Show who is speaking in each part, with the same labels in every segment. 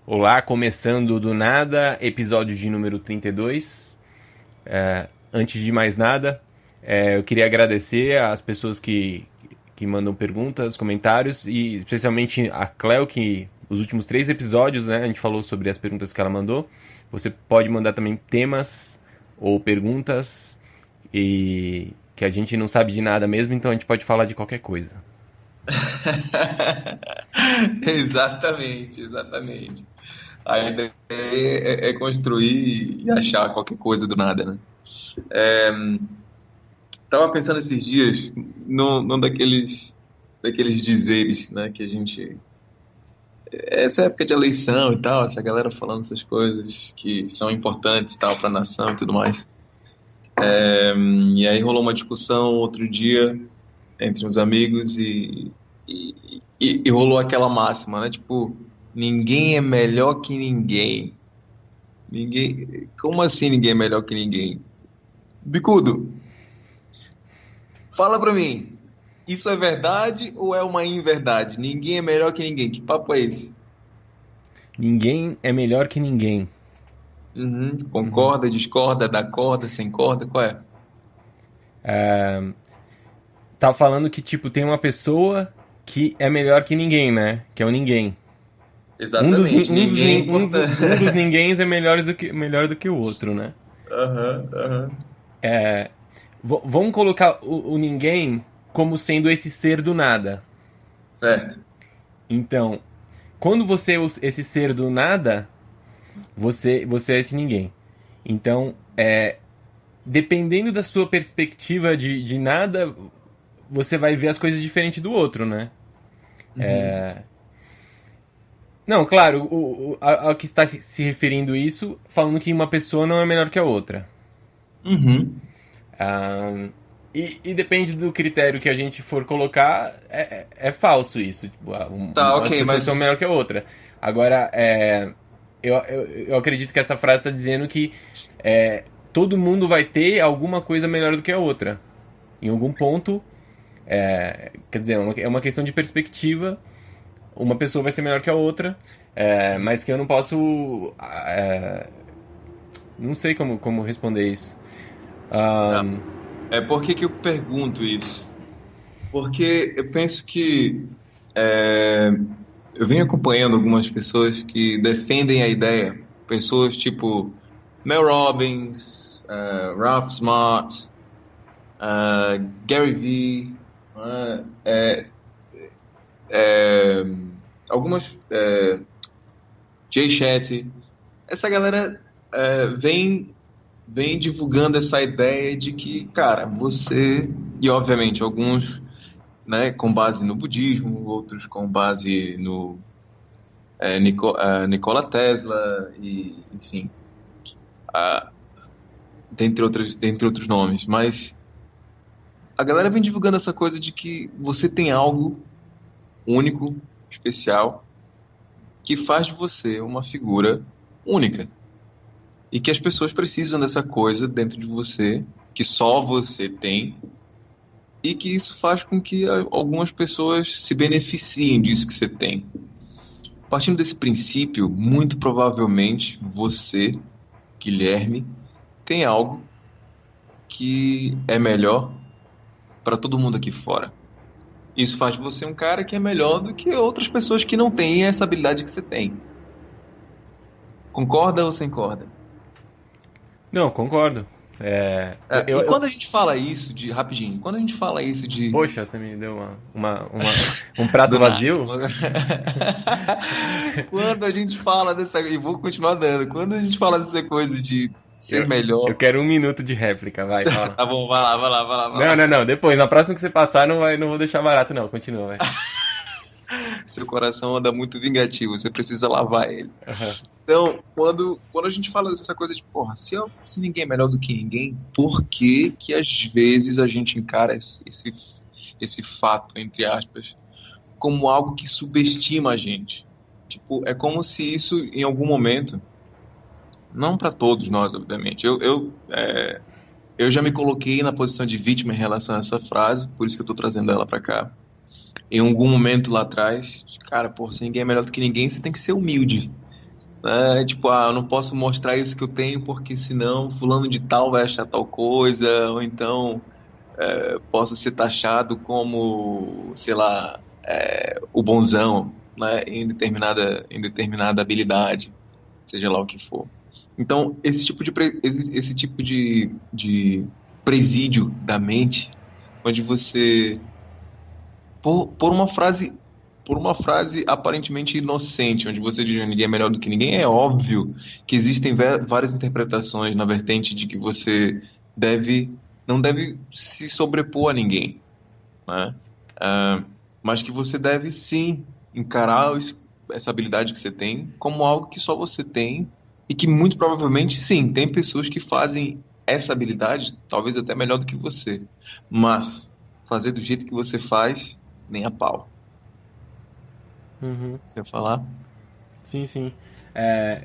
Speaker 1: Olá, começando do nada, episódio de número 32. Antes de mais nada, eu queria agradecer às pessoas que mandam perguntas, comentários, e especialmente a Cleo, que os últimos 3 episódios, né, a gente falou sobre as perguntas que ela mandou. Você pode mandar também temas ou perguntas, e que a gente não sabe de nada mesmo, então a gente pode falar de qualquer coisa.
Speaker 2: Exatamente, exatamente. A ideia é construir e achar qualquer coisa do nada, né? Tava pensando esses dias num daqueles dizeres, né, que a gente... Essa época de eleição e tal, essa galera falando essas coisas que são importantes e tal para a nação e tudo mais. E aí rolou uma discussão outro dia entre uns amigos e rolou aquela máxima, né? Tipo, ninguém é melhor que ninguém. Ninguém. Como assim ninguém é melhor que ninguém? Bicudo, fala pra mim. Isso é verdade ou é uma inverdade? Ninguém é melhor que ninguém. Que papo é esse?
Speaker 1: Ninguém é melhor que ninguém.
Speaker 2: Uhum. Concorda, discorda, dá corda, sem corda? Qual é?
Speaker 1: Tá falando que, tipo, tem uma pessoa que é melhor que ninguém, né? Que é o ninguém.
Speaker 2: Exatamente. Ninguém é
Speaker 1: Um dos
Speaker 2: importante.
Speaker 1: ninguéms é melhor do que o outro, né?
Speaker 2: Aham, aham.
Speaker 1: Vamos colocar o ninguém como sendo esse ser do nada.
Speaker 2: Certo.
Speaker 1: Então, quando você é esse ser do nada, você é esse ninguém. Então, dependendo da sua perspectiva de nada, você vai ver as coisas diferente do outro, né?
Speaker 2: Uhum.
Speaker 1: Não, claro, ao que está se referindo isso, falando que uma pessoa não é melhor que a outra.
Speaker 2: Uhum.
Speaker 1: Ah, e depende do critério que a gente for colocar, é falso isso. Tipo,
Speaker 2: Tá,
Speaker 1: umas
Speaker 2: ok,
Speaker 1: pessoas são
Speaker 2: mas
Speaker 1: melhor que a outra. Agora, eu acredito que essa frase está dizendo que todo mundo vai ter alguma coisa melhor do que a outra. Em algum ponto, quer dizer, é uma questão de perspectiva. Uma pessoa vai ser melhor que a outra, mas que eu não posso. Não sei como responder isso.
Speaker 2: tá. Por que que eu pergunto isso? Porque eu penso que é, eu venho acompanhando algumas pessoas que defendem a ideia, pessoas tipo Mel Robbins, Ralph Smart, Gary Vee, é, é, algumas Jay Shetty. Essa galera vem divulgando essa ideia de que, cara, você e obviamente alguns, né, com base no budismo, outros com base no Nikola Tesla e, enfim, ah, dentre outros nomes. Mas a galera vem divulgando essa coisa de que você tem algo único, especial, que faz de você uma figura única. E que as pessoas precisam dessa coisa dentro de você, que só você tem, e que isso faz com que algumas pessoas se beneficiem disso que você tem. Partindo desse princípio, muito provavelmente você, Guilherme, tem algo que é melhor para todo mundo aqui fora. Isso faz de você um cara que é melhor do que outras pessoas que não têm essa habilidade que você tem. Concorda ou sem corda?
Speaker 1: Não, concordo. É, eu,
Speaker 2: E
Speaker 1: eu, eu-
Speaker 2: quando a gente fala isso de, rapidinho, quando a gente fala isso de
Speaker 1: Poxa, você me deu um prato
Speaker 2: do nada.
Speaker 1: vazio?
Speaker 2: Quando a gente fala dessa, e vou continuar dando, quando a gente fala dessa coisa de ser
Speaker 1: Eu
Speaker 2: melhor,
Speaker 1: quero 1 minuto de réplica, vai, fala.
Speaker 2: tá bom, vai lá, vai lá, vai lá, vai
Speaker 1: Não, não,
Speaker 2: lá.
Speaker 1: não. Depois, na próxima que você passar, não vou deixar barato, não. Continua, vai.
Speaker 2: Seu coração anda muito vingativo, você precisa lavar ele.
Speaker 1: Aham.
Speaker 2: Então, quando a gente fala dessa coisa de, porra, se ninguém é melhor do que ninguém, por que que às vezes a gente encara esse fato, entre aspas, como algo que subestima a gente? Tipo, é como se isso, em algum momento, não para todos nós, obviamente, eu já me coloquei na posição de vítima em relação a essa frase, por isso que eu tô trazendo ela pra cá. Em algum momento lá atrás, cara, pô, se ninguém é melhor do que ninguém, você tem que ser humilde. né? Tipo, eu não posso mostrar isso que eu tenho porque senão fulano de tal vai achar tal coisa, ou então posso ser taxado como, sei lá, o bonzão, né? Em determinada habilidade, seja lá o que for. Então, esse tipo de presídio da mente, onde você, por uma frase, aparentemente inocente, onde você diz ninguém é melhor do que ninguém, é óbvio que existem várias interpretações na vertente de que você deve, não deve se sobrepor a ninguém, né? Ah, mas que você deve sim encarar essa habilidade que você tem como algo que só você tem e que muito provavelmente sim, tem pessoas que fazem essa habilidade talvez até melhor do que você, mas fazer do jeito que você faz, nem a pau.
Speaker 1: Uhum.
Speaker 2: Você ia falar?
Speaker 1: Sim, sim. É,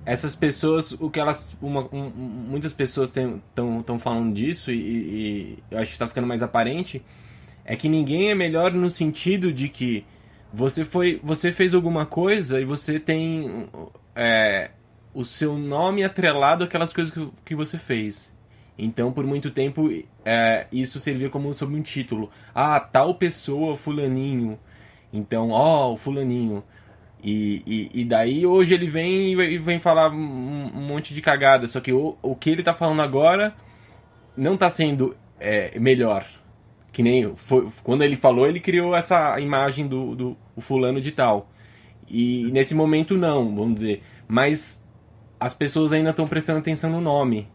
Speaker 1: essas pessoas, o que elas. Muitas pessoas estão falando disso e eu acho que está ficando mais aparente. É que ninguém é melhor no sentido de que você fez alguma coisa e você tem o seu nome atrelado àquelas coisas que você fez. Então, por muito tempo, isso servia como sob um título. Ah, tal pessoa, fulaninho. Então, ó, o fulaninho. E daí hoje ele vem e vem falar um monte de cagada. Só que o que ele tá falando agora não tá sendo melhor. Que nem foi, quando ele falou, ele criou essa imagem do o fulano de tal. E nesse momento não, vamos dizer. Mas as pessoas ainda estão prestando atenção no nome.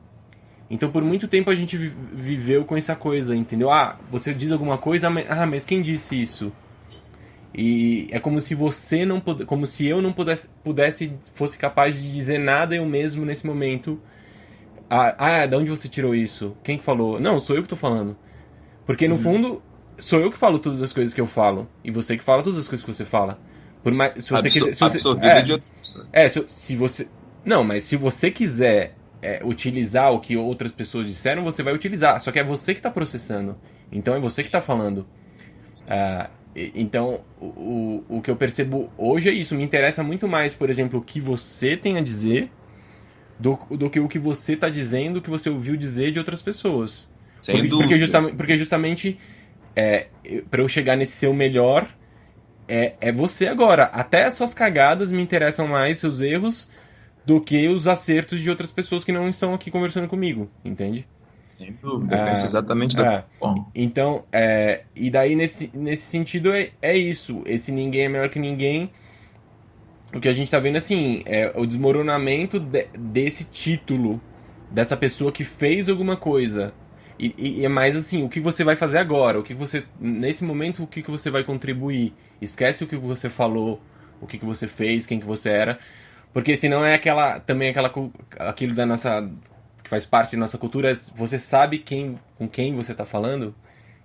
Speaker 1: Então por muito tempo a gente viveu com essa coisa, entendeu? Ah, você diz alguma coisa, mas quem disse isso? E é como se você não como se eu não fosse capaz de dizer nada eu mesmo nesse momento. De onde você tirou isso? Quem que falou? Não, sou eu que tô falando. Porque no
Speaker 2: Uhum.
Speaker 1: fundo, sou eu que falo todas as coisas que eu falo. E você que fala todas as coisas que você fala. Por mais, se você quiser. Se você,
Speaker 2: Absorvida de outras pessoas.
Speaker 1: se você. Não, mas se você quiser utilizar o que outras pessoas disseram, você vai utilizar. Só que é você que está processando. Então é você que está falando. Então, o que eu percebo hoje é isso. Me interessa muito mais, por exemplo, o que você tem a dizer do que o que você está dizendo, o que você ouviu dizer de outras pessoas.
Speaker 2: Sem dúvidas.
Speaker 1: Porque justamente para eu chegar nesse seu melhor é você agora. Até as suas cagadas me interessam mais, seus erros, do que os acertos de outras pessoas que não estão aqui conversando comigo, entende?
Speaker 2: Sem dúvida. Eu penso exatamente da
Speaker 1: É.
Speaker 2: forma.
Speaker 1: Então, e daí nesse sentido é isso. Esse ninguém é melhor que ninguém. O que a gente tá vendo assim é o desmoronamento desse título, dessa pessoa que fez alguma coisa. E é mais assim, o que você vai fazer agora? O que você. Nesse momento, o que você vai contribuir? Esquece o que você falou, o que você fez, quem que você era. Porque senão é aquilo da nossa. Que faz parte da nossa cultura, você sabe com quem você tá falando,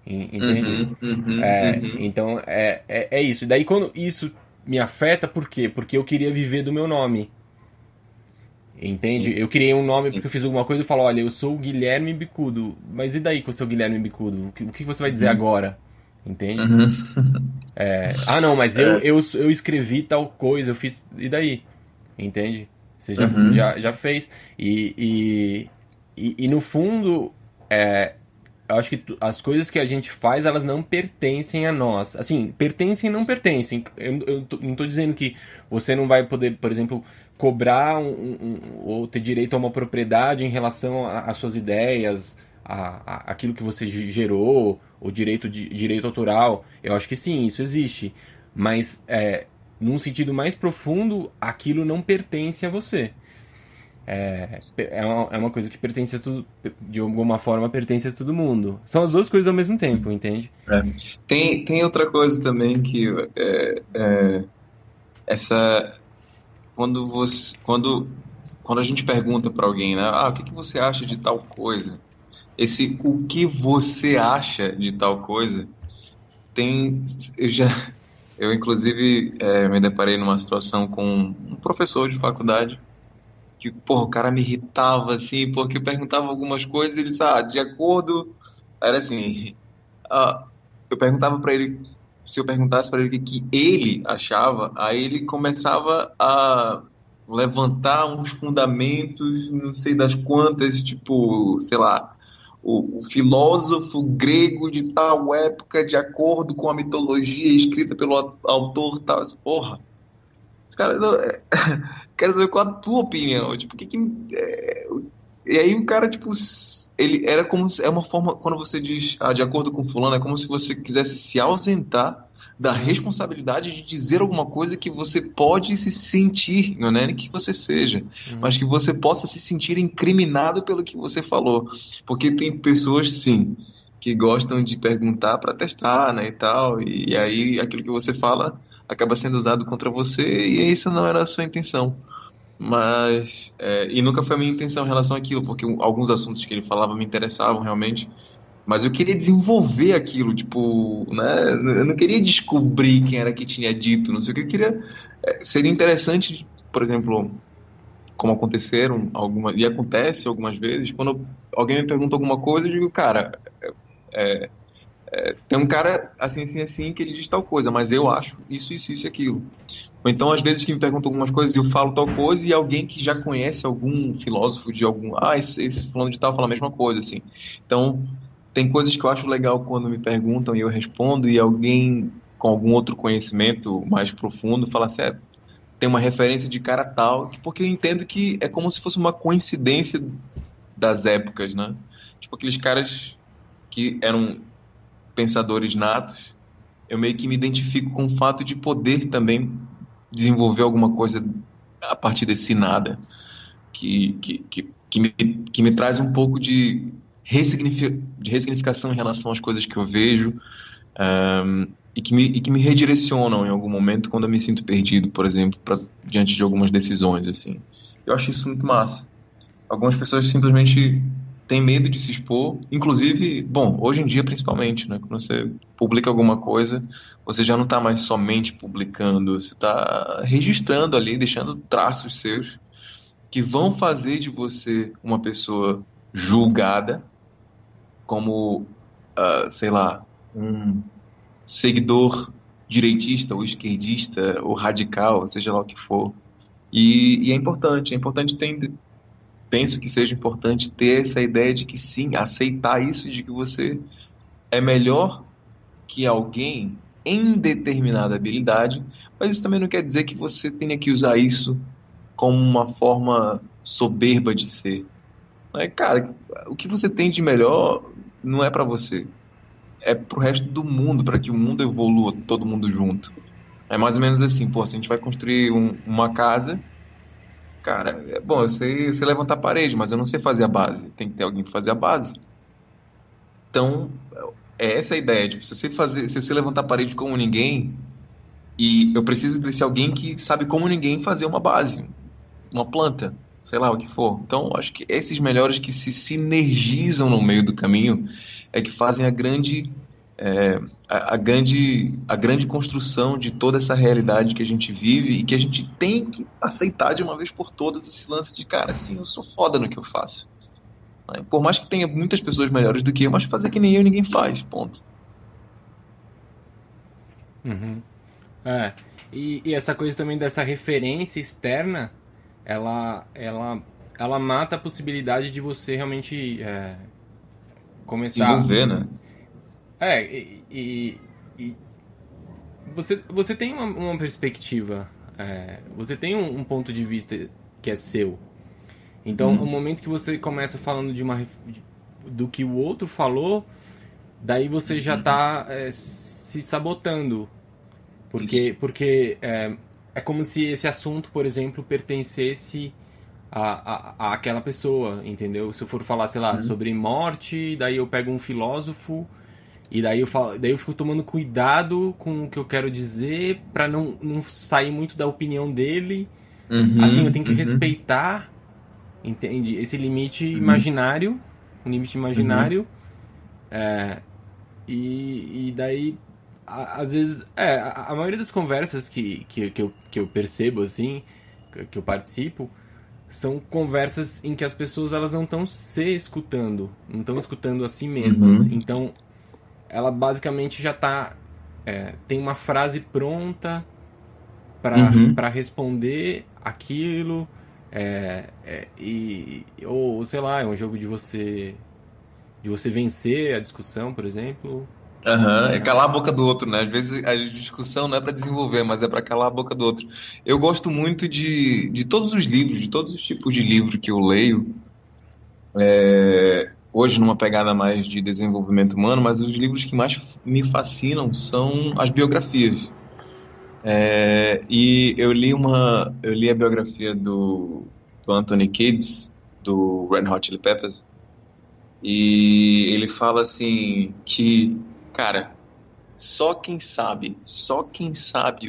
Speaker 1: entende?
Speaker 2: Uhum, uhum, uhum.
Speaker 1: Então é isso. E daí quando isso me afeta, por quê? Porque eu queria viver do meu nome. Entende?
Speaker 2: Sim,
Speaker 1: Eu criei um nome
Speaker 2: sim.
Speaker 1: porque eu fiz alguma coisa e falo, olha, eu sou o Guilherme Bicudo. Mas e daí com o seu Guilherme Bicudo? O que você vai dizer
Speaker 2: Uhum,
Speaker 1: agora? Entende?
Speaker 2: uhum.
Speaker 1: Não, mas eu,
Speaker 2: É,
Speaker 1: eu, eu escrevi tal coisa, eu fiz. E daí? Entende? Você
Speaker 2: uhum.
Speaker 1: já fez. E no fundo, eu acho que as coisas que a gente faz, elas não pertencem a nós. Assim, pertencem e não pertencem. Não tô dizendo que você não vai poder, por exemplo, cobrar ou ter direito a uma propriedade em relação às suas ideias, aquilo que você gerou, o direito autoral. Eu acho que sim, isso existe. Mas, num sentido mais profundo, aquilo não pertence a você. É uma coisa que pertence a tudo, de alguma forma pertence a todo mundo. São as duas coisas ao mesmo tempo, entende?
Speaker 2: é. Tem outra coisa também que essa quando a gente pergunta para alguém, né? O que que você acha de tal coisa? Esse o que você acha de tal coisa tem eu já eu inclusive me deparei numa situação com um professor de faculdade que, porra, o cara me irritava assim, porque eu perguntava algumas coisas e ele disse, de acordo, era assim, ah, eu perguntava para ele, se eu perguntasse para ele o que ele achava, aí ele começava a levantar uns fundamentos, não sei das quantas, tipo, sei lá, o filósofo grego de tal época, de acordo com a mitologia escrita pelo autor tal. Porra, os caras não, quero saber qual a tua opinião. Tipo, e aí o cara, tipo, ele era como é uma forma, quando você diz, de acordo com fulano, é como se você quisesse se ausentar da responsabilidade de dizer alguma coisa que você pode se sentir, não é nem que você seja, mas que você possa se sentir incriminado pelo que você falou. Porque tem pessoas, sim, que gostam de perguntar para testar, né, e tal, e aí aquilo que você fala acaba sendo usado contra você e isso não era a sua intenção. Mas, e nunca foi a minha intenção em relação àquilo, porque alguns assuntos que ele falava me interessavam realmente, mas eu queria desenvolver aquilo, tipo, né? Eu não queria descobrir quem era que tinha dito, não sei o que, eu queria. Seria interessante, por exemplo, como aconteceram algumas, e acontece algumas vezes, quando alguém me pergunta alguma coisa, eu digo, cara, tem um cara assim, assim, assim, que ele diz tal coisa, mas eu acho isso e aquilo. Ou então, às vezes, que me perguntam algumas coisas e eu falo tal coisa e alguém que já conhece algum filósofo de algum. Ah, esse fulano de tal fala a mesma coisa, assim. Então, tem coisas que eu acho legal quando me perguntam e eu respondo e alguém com algum outro conhecimento mais profundo fala assim, tem uma referência de cara tal, porque eu entendo que é como se fosse uma coincidência das épocas, né? Tipo, aqueles caras que eram pensadores natos, eu meio que me identifico com o fato de poder também desenvolver alguma coisa a partir desse nada, que me traz um pouco de ressignificação em relação às coisas que eu vejo, e que me redirecionam em algum momento quando eu me sinto perdido, por exemplo, diante de algumas decisões, assim. Eu acho isso muito massa. Algumas pessoas simplesmente têm medo de se expor, inclusive, bom, hoje em dia principalmente, né? Quando você publica alguma coisa, você já não está mais somente publicando, você está registrando ali, deixando traços seus que vão fazer de você uma pessoa julgada como, sei lá, um seguidor direitista ou esquerdista ou radical, seja lá o que for. E é importante ter, penso que seja importante ter essa ideia de que sim, aceitar isso, de que você é melhor que alguém em determinada habilidade, mas isso também não quer dizer que você tenha que usar isso como uma forma soberba de ser. Cara, o que você tem de melhor não é para você, é pro resto do mundo, para que o mundo evolua, todo mundo junto. É mais ou menos assim, pô, se a gente vai construir uma casa, cara, bom, eu sei levantar a parede, mas eu não sei fazer a base. Tem que ter alguém para fazer a base. Então, é essa a ideia, tipo, se você levantar a parede como ninguém, e eu preciso desse alguém que sabe como ninguém fazer uma base, uma planta, sei lá o que for. Então, acho que esses melhores que se sinergizam no meio do caminho é que fazem é, a grande construção de toda essa realidade que a gente vive e que a gente tem que aceitar de uma vez por todas esse lance de, cara, sim, eu sou foda no que eu faço. Né? Por mais que tenha muitas pessoas melhores do que eu, mas fazer que nem eu ninguém faz, ponto.
Speaker 1: Uhum. É, e essa coisa também dessa referência externa, ela mata a possibilidade de você realmente começar.
Speaker 2: Desenvolver, né?
Speaker 1: É, e você tem uma perspectiva, você tem um ponto de vista que é seu. Então, o
Speaker 2: Hum,
Speaker 1: momento que você começa falando do que o outro falou, daí você já
Speaker 2: uhum.
Speaker 1: está se sabotando.
Speaker 2: Isso.
Speaker 1: Porque é como se esse assunto, por exemplo, pertencesse a aquela pessoa, entendeu? Se eu for falar, sei lá,
Speaker 2: Uhum.
Speaker 1: sobre morte, daí eu pego um filósofo e daí eu fico tomando cuidado com o que eu quero dizer pra não sair muito da opinião dele. Assim, eu
Speaker 2: Uhum.
Speaker 1: tenho que
Speaker 2: Uhum.
Speaker 1: respeitar, entende? Esse limite
Speaker 2: Uhum.
Speaker 1: imaginário, um limite
Speaker 2: Uhum.
Speaker 1: imaginário. E daí, às vezes, a maioria das conversas que eu percebo, assim, que eu participo, são conversas em que as pessoas elas não estão se escutando, não estão escutando a si mesmas.
Speaker 2: Uhum.
Speaker 1: Então, ela basicamente já tá, tem uma frase pronta
Speaker 2: Uhum.
Speaker 1: para responder aquilo, ou sei lá, é um jogo de você vencer a discussão, por exemplo.
Speaker 2: Aham, é calar a boca do outro, né? Às vezes a discussão não é para desenvolver, mas é para calar a boca do outro. Eu gosto muito de todos os livros, de todos os tipos de livro que eu leio. Hoje, numa pegada mais de desenvolvimento humano, mas os livros que mais me fascinam são as biografias. E eu li a biografia do Anthony Kiedis, do Red Hot Chili Peppers, e ele fala assim que, cara, só quem sabe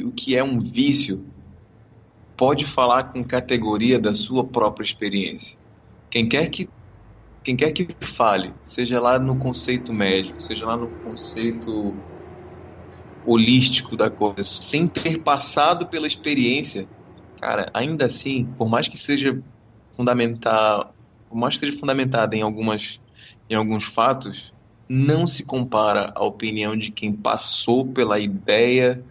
Speaker 2: o que é um vício pode falar com categoria da sua própria experiência. Quem quer que, quem quer que fale, seja lá no conceito médico, seja lá no conceito holístico da coisa, sem ter passado pela experiência, cara, ainda assim, por mais que seja fundamentada em alguns fatos, não se compara à opinião de quem passou pela ideia,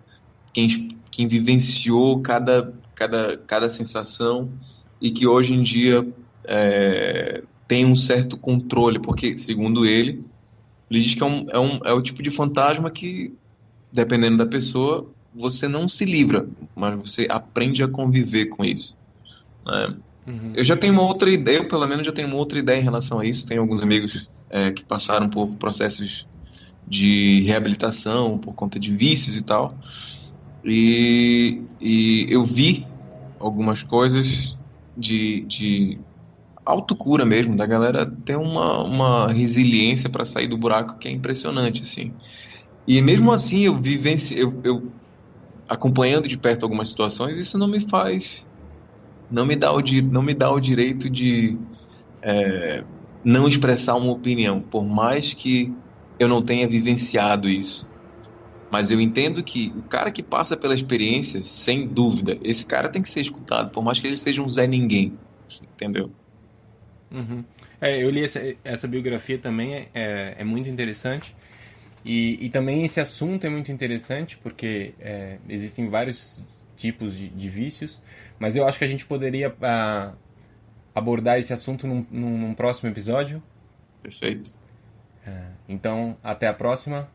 Speaker 2: quem vivenciou cada sensação e que hoje em dia tem um certo controle, porque, segundo ele diz que é o tipo de fantasma que, dependendo da pessoa, você não se livra, mas você aprende a conviver com isso, né?
Speaker 1: Uhum.
Speaker 2: Eu já tenho uma outra ideia, eu pelo menos já tenho uma outra ideia em relação a isso. Tenho alguns amigos que passaram por processos de reabilitação por conta de vícios e tal. E eu vi algumas coisas de autocura mesmo, da galera ter uma resiliência para sair do buraco que é impressionante, assim. E mesmo assim, eu acompanhando de perto algumas situações, isso não me dá o direito de não expressar uma opinião, por mais que eu não tenha vivenciado isso. Mas eu entendo que o cara que passa pela experiência, sem dúvida, esse cara tem que ser escutado, por mais que ele seja um Zé Ninguém, entendeu?
Speaker 1: Uhum. Eu li essa biografia também, é muito interessante. E também esse assunto é muito interessante porque existem vários tipos de vícios, mas eu acho que a gente poderia abordar esse assunto num próximo episódio.
Speaker 2: Perfeito.
Speaker 1: Então, até a próxima.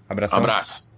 Speaker 1: Abração.
Speaker 2: Abraço.